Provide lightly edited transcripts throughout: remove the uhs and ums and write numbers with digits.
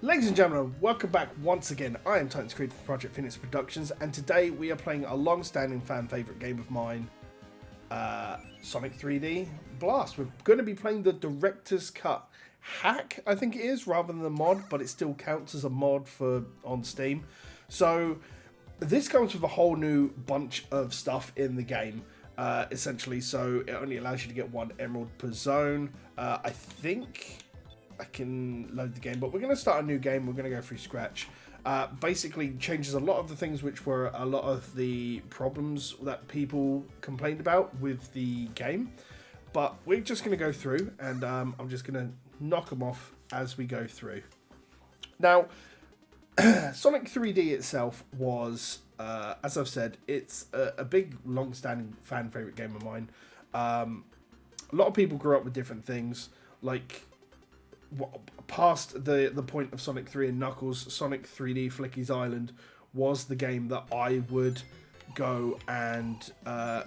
Ladies and gentlemen, welcome back once again. I am Titans Creed from Project Phoenix Productions, and today we are playing a long-standing fan favourite game of mine, Sonic 3D Blast. We're going to be playing the Director's Cut hack, I think it is, rather than the mod, but it still counts as a mod on Steam. So this comes with a whole new bunch of stuff in the game, essentially. So it only allows you to get 1 emerald per zone. I think I can load the game, but we're going to start a new game. We're going to go through scratch. Basically changes a lot of the things which were a lot of the problems that people complained about with the game. But we're just going to go through, and I'm just going to knock them off as we go through. Now, Sonic 3D itself was, as I've said, it's a big, long-standing fan favorite game of mine. A lot of people grew up with different things, like past the point of Sonic 3 and Knuckles. Sonic 3D Flicky's Island was the game that I would go and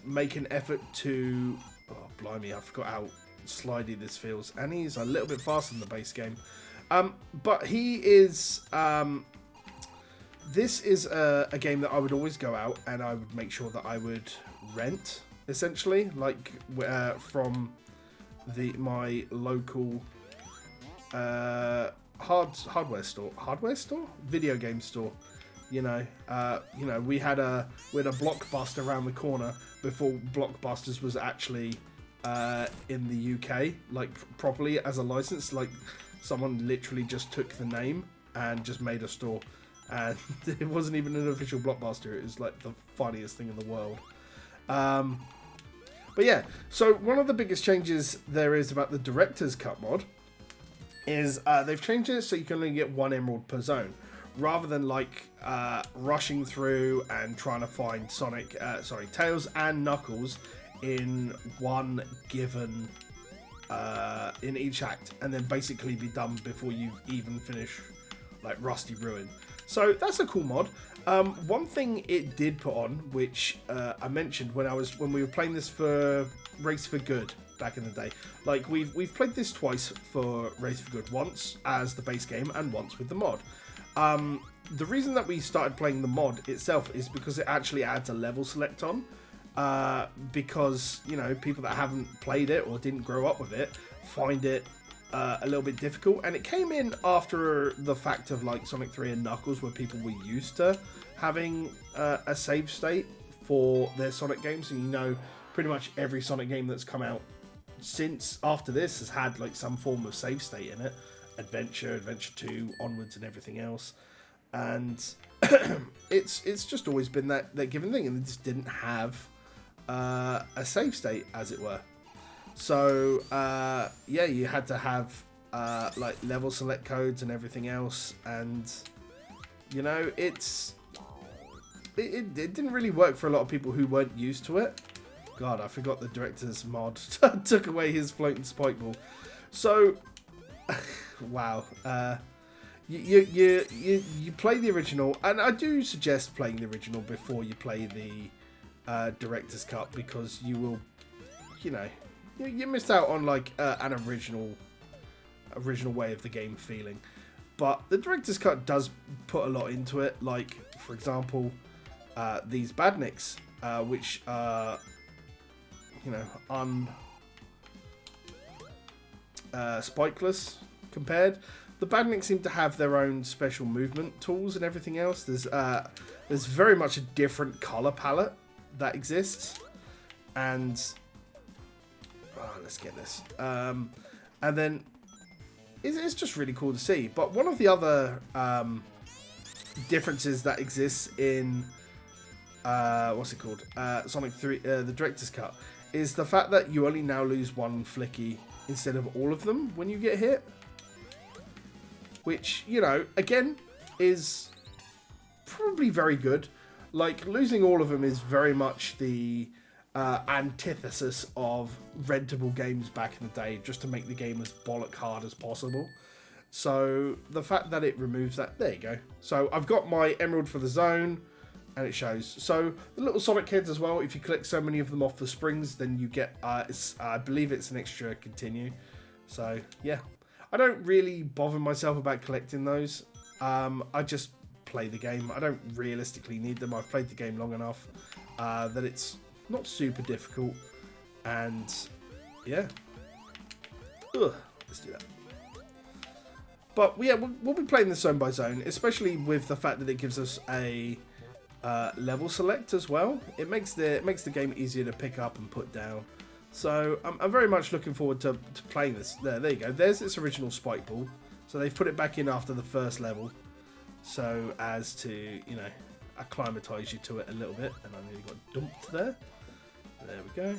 make an effort to... Oh, blimey, I forgot how slidey this feels. And he's a little bit faster than the base game. But he is... this is a game that I would always go out and I would make sure that I would rent, essentially, like from my local... hardware store, video game store. We had a Blockbuster around the corner before Blockbusters was actually in the UK, like properly as a license. Like someone literally just took the name and just made a store, and it wasn't even an official Blockbuster. It was like the funniest thing in the world. But yeah, so one of the biggest changes there is about the Director's Cut mod is they've changed it so you can only get 1 emerald per zone, rather than like rushing through and trying to find Tails and Knuckles in one given in each act, and then basically be done before you even finish like Rusty Ruin. So that's a cool mod. One thing it did put on, which I mentioned when we were playing this for Race for Good back in the day. Like we've played this twice for Race for Good, once as the base game and once with the mod. The reason that we started playing the mod itself is because it actually adds a level select on, because people that haven't played it or didn't grow up with it find it a little bit difficult, and it came in after the fact of like Sonic 3 and Knuckles, where people were used to having a save state for their Sonic games, and pretty much every Sonic game that's come out since after this has had like some form of save state in it. Adventure 2 onwards and everything else, and it's just always been that given thing, and they just didn't have a save state, as it were. So you had to have like level select codes and everything else, and it didn't really work for a lot of people who weren't used to it. God, I forgot the director's mod took away his floating spike ball. So, wow. You play the original, and I do suggest playing the original before you play the director's cut, because you will, you missed out on like an original way of the game feeling. But the director's cut does put a lot into it. Like, for example, these badniks, which are spikeless compared. The badniks seem to have their own special movement tools and everything else. There's very much a different color palette that exists, and let's get this. And then it's just really cool to see. But one of the other differences that exists in Sonic 3, the Director's Cut, is the fact that you only now lose 1 Flicky instead of all of them when you get hit. Which, again, is probably very good. Like, losing all of them is very much the antithesis of rentable games back in the day, just to make the game as bollock hard as possible. So, the fact that it removes that, there you go. So, I've got my emerald for the zone, and it shows. So, the little Sonic heads as well, if you collect so many of them off the springs, then you get, I believe it's an extra continue. So, yeah. I don't really bother myself about collecting those. I just play the game. I don't realistically need them. I've played the game long enough that it's not super difficult. And yeah. Ugh, let's do that. But yeah, we'll be playing this zone by zone, especially with the fact that it gives us a level select as well. It makes the game easier to pick up and put down. So I'm very much looking forward to playing this. There you go. There's its original spike ball. So they've put it back in after the first level, so as to, you know, acclimatise you to it a little bit. And I nearly got dumped there. There we go.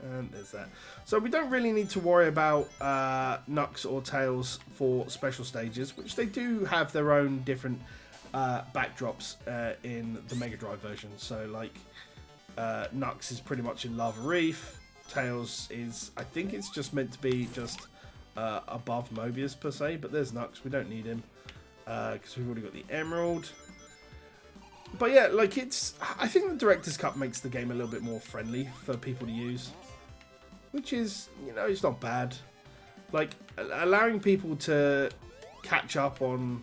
And there's that. So we don't really need to worry about Knucks or Tails for special stages, which they do have their own different backdrops in the Mega Drive version. So like Knucks is pretty much in Lava Reef. Tails is, I think it's just meant to be just above Mobius per se, but there's Knucks. We don't need him because we've already got the Emerald. But yeah, like I think the Director's Cut makes the game a little bit more friendly for people to use. Which is, you know, it's not bad. Like, allowing people to catch up on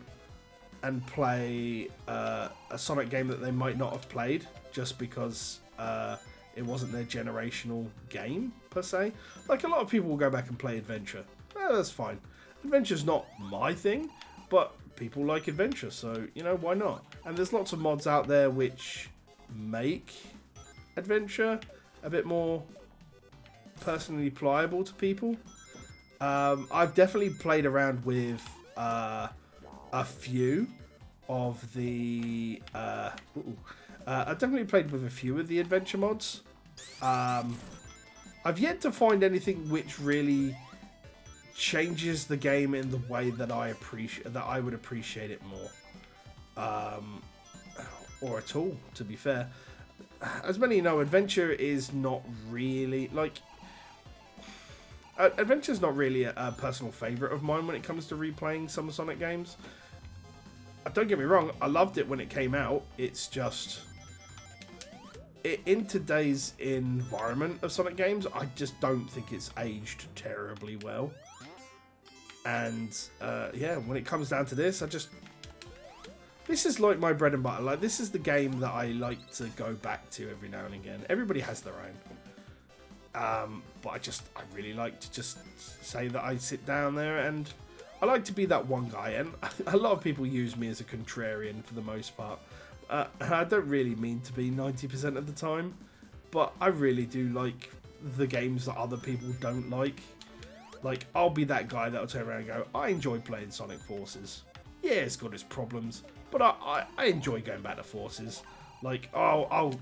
and play a Sonic game that they might not have played just because it wasn't their generational game, per se. Like, a lot of people will go back and play Adventure. That's fine. Adventure's not my thing, but people like Adventure, so, you know, why not? And there's lots of mods out there which make Adventure a bit more personally pliable to people. I've definitely played around with a few of the I've definitely played with a few of the adventure mods. I've yet to find anything which really changes the game in the way that I would appreciate it more, or at all, to be fair. As many know, Adventure is not really like Adventure's not really a personal favourite of mine when it comes to replaying some Sonic games. Don't get me wrong, I loved it when it came out. It's just, in today's environment of Sonic games, I just don't think it's aged terribly well. And yeah, when it comes down to this, this is like my bread and butter. Like, this is the game that I like to go back to every now and again. Everybody has their own. But I really like to just say that I sit down there and I like to be that one guy. And a lot of people use me as a contrarian for the most part. I don't really mean to be 90% of the time, but I really do like the games that other people don't like. Like, I'll be that guy that'll turn around and go, I enjoy playing Sonic Forces. Yeah, it's got its problems, but I enjoy going back to Forces. Like, I'll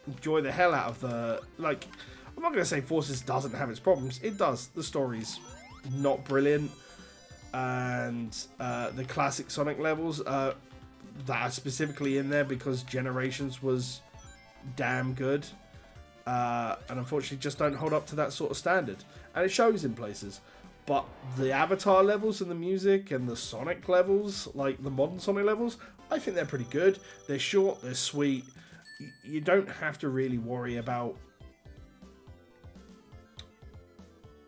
enjoy the hell out of the, like, I'm not going to say Forces doesn't have its problems. It does. The story's not brilliant. And the classic Sonic levels that are specifically in there because Generations was damn good. And unfortunately just don't hold up to that sort of standard. And it shows in places. But the Avatar levels and the music and the Sonic levels, like the modern Sonic levels, I think they're pretty good. They're short, they're sweet. You don't have to really worry about...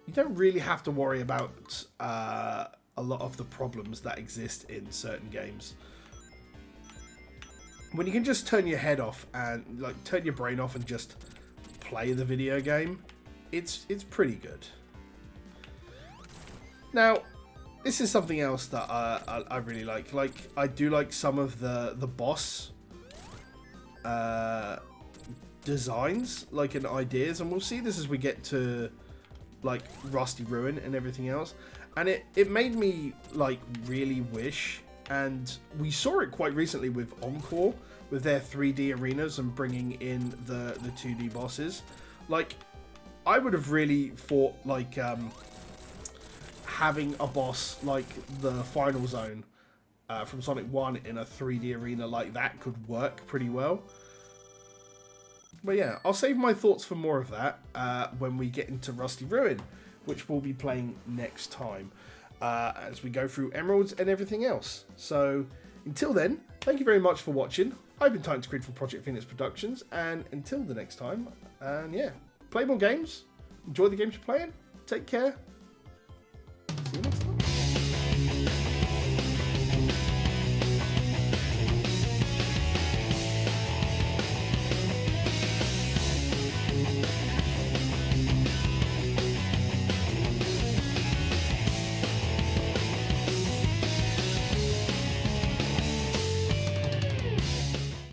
You don't really have to worry about a lot of the problems that exist in certain games. When you can just turn your head off and like turn your brain off and just play the video game, it's pretty good. Now, this is something else that I really like. Like, I do like some of the boss designs, like, and ideas, and we'll see this as we get to like Rusty Ruin and everything else. And it made me like really wish, and we saw it quite recently with Encore, with their 3D arenas and bringing in the 2D bosses. Like, I would have really thought like having a boss like the Final Zone from Sonic 1 in a 3D arena like that could work pretty well. But yeah, I'll save my thoughts for more of that when we get into Rusty Ruin, which we'll be playing next time as we go through Emeralds and everything else. So until then, thank you very much for watching. I've been Titan Screed for Project Phoenix Productions, and until the next time, and yeah, play more games, enjoy the games you're playing, take care.